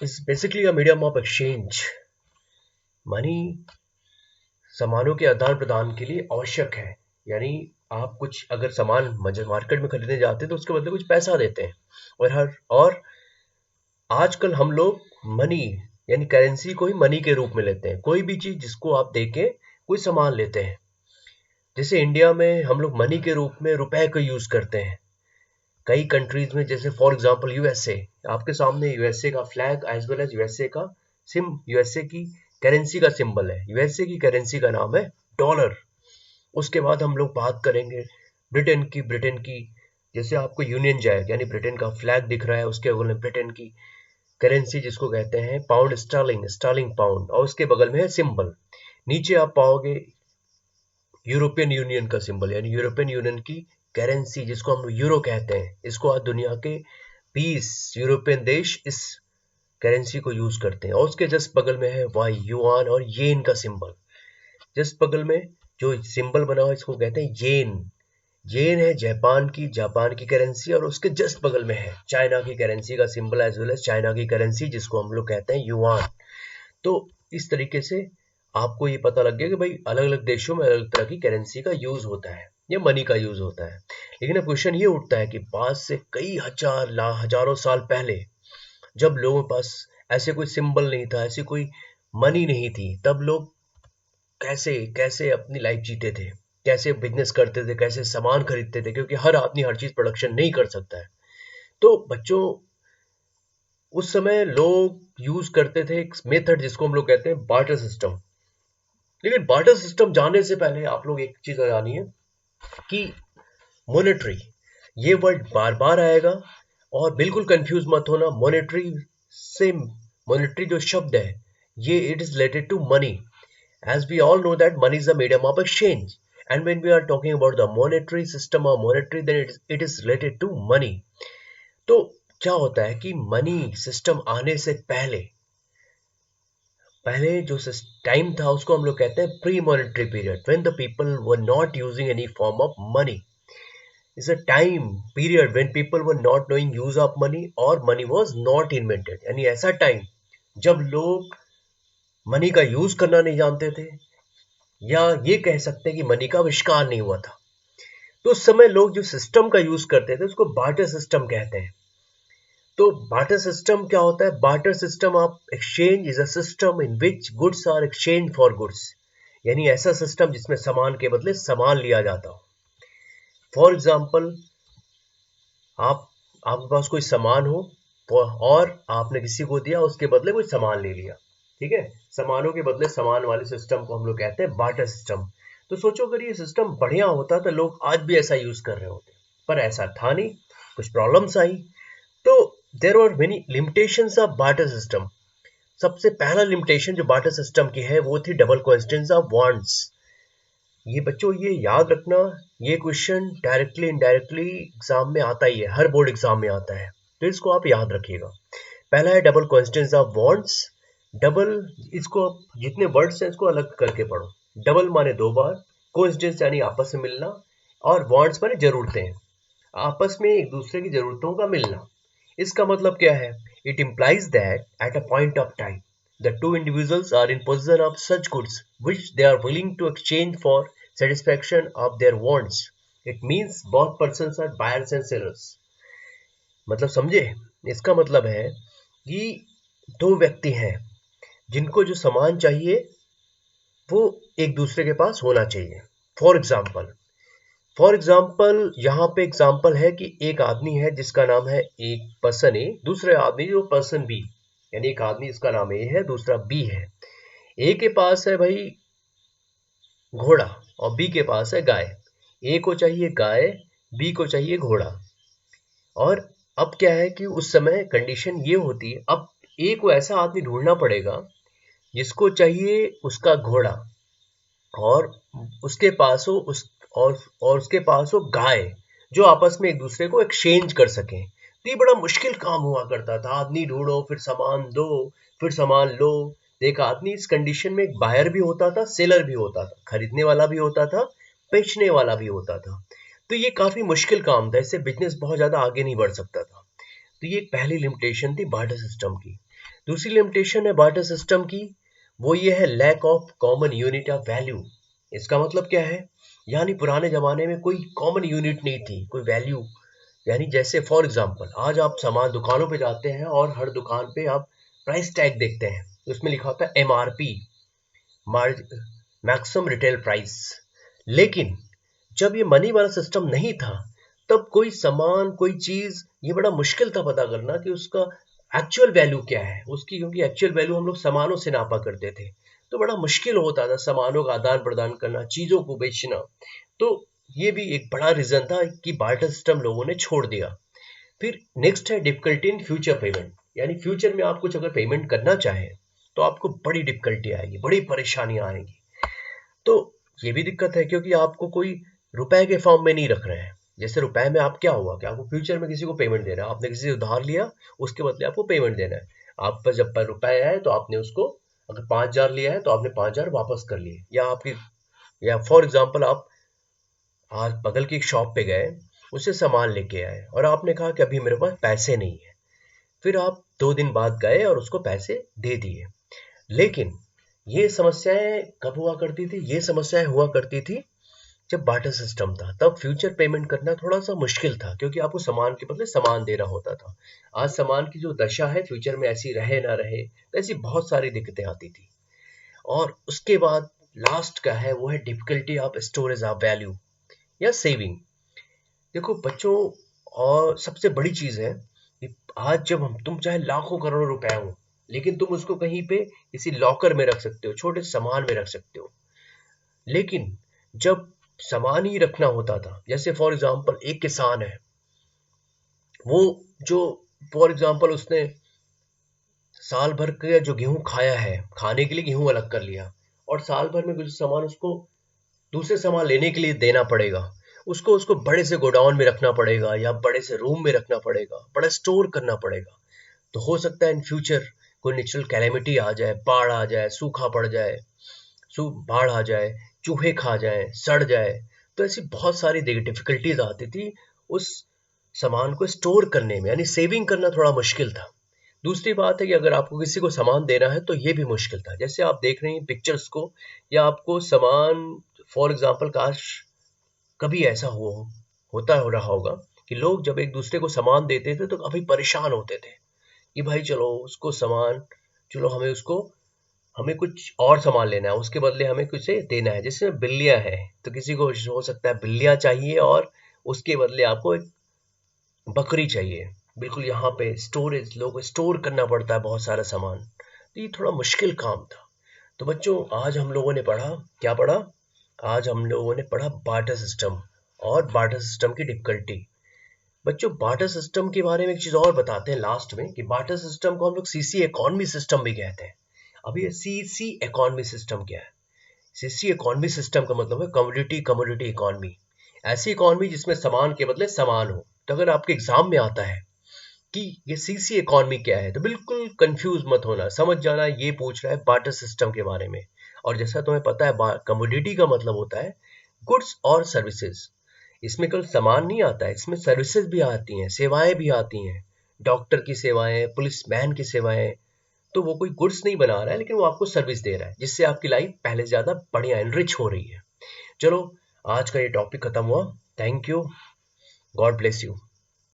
is basically a medium of exchange. Money सामानों के आदान प्रदान के लिए आवश्यक है। यानी आप कुछ अगर सामान मार्केट में खरीदने जाते हैं तो उसके बदले कुछ पैसा देते हैं। और आजकल हम लोग मनी यानी करेंसी को ही मनी के रूप में लेते हैं। कोई भी चीज जिसको आप देके कोई सामान लेते हैं। जैसे इंडिया में हम लोग मनी के रूप में रुपए को यूज करते हैं। कई कंट्रीज में जैसे फॉर एग्जांपल यूएसए, आपके सामने यूएसए का flag as well as USA की करेंसी का सिंबल है। यूएसए की करेंसी का नाम है डॉलर। उसके बाद हम लोग बात करेंगे ब्रिटेन की जैसे आपको यूनियन जैक यानी ब्रिटेन का फ्लैग दिख रहा है, उसके बगल में ब्रिटेन की करेंसी जिसको कहते हैं पाउंड स्टर्लिंग पाउंड, और उसके बगल में है सिंबल। नीचे आप पाओगे यूरोपियन यूनियन का सिंबल यानी यूरोपियन यूनियन की करेंसी जिसको हम यूरो कहते हैं। इसको आज दुनिया के 20 यूरोपियन देश इस करेंसी को यूज करते हैं। और उसके जस्ट बगल में है वाई युआन और येन का सिंबल। जस्ट बगल में जो सिंबल बना हुआ इसको कहते हैं येन। येन है जापान की करेंसी, और उसके जस्ट बगल में है चाइना की करेंसी का symbol as well as China की करेंसी जिसको हम लोग कहते हैं युआन। तो इस तरीके से आपको ये पता लग गया कि भाई अलग अलग देशों में अलग अलग तरह की करेंसी का यूज होता है या मनी का यूज होता है। लेकिन अब क्वेश्चन ये उठता है कि पांच से कई हजारों साल पहले जब लोगों के पास ऐसे कोई सिंबल नहीं था, ऐसी कोई मनी नहीं थी, तब लोग कैसे कैसे अपनी लाइफ जीते थे, कैसे बिजनेस करते थे, कैसे सामान खरीदते थे, क्योंकि हर आदमी हर चीज प्रोडक्शन नहीं कर सकता है। तो बच्चों उस समय लोग यूज करते थे एक मेथड जिसको हम लोग कहते हैं बार्टर सिस्टम। लेकिन बार्टर सिस्टम जानने से पहले आप लोग एक चीज जानिए कि मॉनेटरी, ये वर्ड बार बार आएगा और बिल्कुल कंफ्यूज मत होना। मॉनेटरी जो शब्द है ये it is related to money, as we all know that money is a medium of exchange, and when we are talking about the monetary system or monetary, then it is related to money. तो क्या होता है कि money system आने से पहले पहले जो टाइम था उसको हम लोग कहते हैं pre monetary period, when the people were not using any form of money. Is a time period when people were not knowing use of money और मनी वाज नॉट इन्वेंटेड। यानी ऐसा टाइम जब लोग मनी का use करना नहीं जानते थे, या ये कह सकते हैं कि मनी का आविष्कार नहीं हुआ था। तो उस समय लोग जो सिस्टम का यूज करते थे उसको बार्टर सिस्टम कहते हैं। तो बार्टर सिस्टम क्या होता है? Barter system of exchange is a system in which goods are exchange for goods. यानी ऐसा सिस्टम जिसमें सामान के बदले सामान लिया जाता हो। फॉर एग्जाम्पल, आप आपके पास कोई सामान हो और आपने किसी को दिया, उसके बदले कोई सामान ले लिया। ठीक है, सामानों के बदले सामान वाले सिस्टम को हम लोग कहते हैं बार्टर सिस्टम। तो सोचो अगर ये सिस्टम बढ़िया होता तो लोग आज भी ऐसा यूज कर रहे होते, पर ऐसा था नहीं, कुछ प्रॉब्लम्स आई। तो there are many limitations of barter system. सबसे पहला लिमिटेशन जो बार्टर सिस्टम की है वो थी डबल कोइंसिडेंस ऑफ वांट्स। ये बच्चों ये याद रखना, ये क्वेश्चन डायरेक्टली इनडायरेक्टली एग्जाम में आता ही है, हर बोर्ड एग्जाम में आता है, तो इसको आप याद रखिएगा। पहला है double coincidence of wants. Double, इसको जितने वर्ड्स हैं इसको अलग करके पढ़ो। डबल माने दो बार, कोइंसिडेंस यानी आपस में मिलना, और वांट्स माने जरूरतें, आपस में एक दूसरे की जरूरतों का मिलना। इसका मतलब क्या है? It implies that at a point of time the two individuals are in possession of such goods which they are willing to exchange for satisfaction of their wants. It means both persons are buyers and sellers. मतलब समझे? इसका मतलब है कि दो व्यक्ति हैं जिनको जो सामान चाहिए वो एक दूसरे के पास होना चाहिए। फॉर एग्जाम्पल यहाँ पे एग्जाम्पल है कि एक आदमी है जिसका नाम है, एक पर्सन ए, दूसरे आदमी जो पर्सन बी, यानी एक आदमी जिसका नाम ए है, दूसरा बी है। ए के पास है भाई घोड़ा और बी के पास है गाय। ए को चाहिए गाय, बी को चाहिए घोड़ा। और अब क्या है कि उस समय कंडीशन ये होती है, अब ए को ऐसा आदमी ढूंढना पड़ेगा जिसको चाहिए उसका घोड़ा, और उसके पास हो और उसके पास हो गाय, जो आपस में एक दूसरे को एक्सचेंज कर सकें। तो ये बड़ा मुश्किल काम हुआ करता था, आदमी ढूंढो फिर सामान दो फिर सामान लो। एक आदमी इस कंडीशन में एक बायर भी होता था, सेलर भी होता था, खरीदने वाला भी होता था, बेचने वाला भी होता था। तो ये काफी मुश्किल काम था, इससे बिजनेस बहुत ज्यादा आगे नहीं बढ़ सकता था। तो ये पहली लिमिटेशन थी बार्टर सिस्टम की। दूसरी लिमिटेशन है बार्टर सिस्टम की, वो ये है lack of common unit of value. इसका मतलब क्या है, यानी पुराने जमाने में कोई कॉमन यूनिट नहीं थी, कोई वैल्यू। यानी जैसे फॉर एग्जांपल आज आप सामान दुकानों पे जाते हैं और हर दुकान पे आप प्राइस टैग देखते हैं, उसमें लिखा होता है MRP, मैक्सिमम रिटेल प्राइस। लेकिन जब ये मनी वाला सिस्टम नहीं था, तब कोई सामान कोई चीज ये बड़ा मुश्किल था पता करना कि उसका एक्चुअल वैल्यू क्या है उसकी, क्योंकि एक्चुअल वैल्यू हम लोग सामानों से नापा करते थे, तो बड़ा मुश्किल होता था सामानों का आदान प्रदान करना, चीजों को बेचना। तो ये भी एक बड़ा रीजन था कि बार्टर सिस्टम लोगों ने छोड़ दिया। फिर नेक्स्ट है डिफिकल्टी इन फ्यूचर पेमेंट, यानी फ्यूचर में आप कुछ अगर पेमेंट करना चाहें तो आपको बड़ी डिफिकल्टी आएगी, बड़ी परेशानियां आएंगी। तो ये भी दिक्कत है क्योंकि आपको कोई रुपए के फॉर्म में नहीं रख रहे हैं। जैसे रुपए में आप क्या हुआ कि आपको फ्यूचर में किसी को पेमेंट देना है, आपने किसी से उधार लिया, उसके बदले आपको पेमेंट देना है। आप पर जब रुपए आए तो आपने उसको, अगर 5,000 लिया है तो आपने 5,000 वापस कर लिए, या आपकी, या फॉर एग्जाम्पल आप आज बगल की एक शॉप पे गए, उससे सामान लेके आए और आपने कहा कि अभी मेरे पास पैसे नहीं है। फिर आप 2 दिन बाद गए और उसको पैसे दे दिए। लेकिन ये समस्याएं कब हुआ करती थी, ये समस्याएं हुआ करती थी जब बार्टर सिस्टम था, तब फ्यूचर पेमेंट करना थोड़ा सा मुश्किल था क्योंकि आपको सामान के बदले सामान देना होता था। आज सामान की जो दशा है फ्यूचर में ऐसी रहे ना रहे, तो ऐसी बहुत सारी दिक्कतें आती थी। और उसके बाद लास्ट का है वो है difficulty of storage of value या सेविंग। देखो बच्चों, और सबसे बड़ी चीज है कि आज जब हम, तुम चाहे लाखों करोड़ों रुपए हो, लेकिन तुम उसको कहीं पे किसी लॉकर में रख सकते हो, छोटे सामान में रख सकते हो। लेकिन जब सामान ही रखना होता था, जैसे फॉर एग्जांपल एक किसान है, वो जो फॉर एग्जांपल उसने साल भर का जो गेहूं खाया है, खाने के लिए गेहूं अलग कर लिया, और साल भर में कुछ सामान उसको दूसरे सामान लेने के लिए देना पड़ेगा, उसको उसको बड़े से गोडाउन में रखना पड़ेगा या बड़े से रूम में रखना पड़ेगा, बड़ा स्टोर करना पड़ेगा। तो हो सकता है इन फ्यूचर कोई नेचुरल कैलेमिटी आ जाए, बाढ़ आ जाए, सूखा पड़ जाए, बाढ़ आ जाए, चूहे खा जाए, सड़ जाए, तो ऐसी बहुत सारी डिफिकल्टीज आती थी उस सामान को स्टोर करने में, यानी सेविंग करना थोड़ा मुश्किल था। दूसरी बात है कि अगर आपको किसी को सामान देना है तो ये भी मुश्किल था, जैसे आप देख रहे हैं पिक्चर्स को, या आपको सामान, फॉर एग्जाम्पल काश कभी ऐसा होता हो रहा होगा कि लोग जब एक दूसरे को सामान देते थे तो काफी परेशान होते थे कि भाई चलो उसको सामान, चलो हमें कुछ और सामान लेना है, उसके बदले हमें कुछ देना है। जैसे बिल्लियां हैं तो किसी को हो सकता है बिल्लियां चाहिए और उसके बदले आपको एक बकरी चाहिए। बिल्कुल, यहाँ पे स्टोरेज, लोगों को स्टोर करना पड़ता है बहुत सारा सामान, तो ये थोड़ा मुश्किल काम था। तो बच्चों, आज हम लोगों ने पढ़ा, क्या पढ़ा? आज हम लोगों ने पढ़ा बार्टर सिस्टम और बार्टर सिस्टम की डिफिकल्टी। बच्चों, बार्टर सिस्टम के बारे में एक चीज और बताते हैं लास्ट में कि बार्टर सिस्टम को हम लोग सीसी इकोनॉमी सिस्टम भी कहते हैं। अब ये सीसी इकोनॉमी सिस्टम क्या है? सीसी इकोनॉमी सिस्टम का मतलब है कमोडिटी कमोडिटी इकोनॉमी, ऐसी इकोनॉमी जिसमें सामान के बदले सामान हो। तो अगर आपके एग्जाम में आता है कि ये सीसी इकोनॉमी क्या है, तो बिल्कुल कंफ्यूज मत होना, समझ जाना ये पूछ रहा है बार्टर सिस्टम के बारे में। और जैसा तुम्हें पता है कमोडिटी का मतलब होता है गुड्स और सर्विसेज। इसमें केवल सामान नहीं आता है, इसमें सर्विसेज भी आती हैं, सेवाएं भी आती हैं, डॉक्टर की सेवाएं, पुलिसमैन की सेवाएं। तो वो कोई गुड्स नहीं बना रहा है, लेकिन वो आपको सर्विस दे रहा है, जिससे आपकी लाइफ पहले से ज्यादा बढ़िया एनरिच हो रही है। चलो, आज का ये टॉपिक खत्म हुआ। Thank you, God bless you.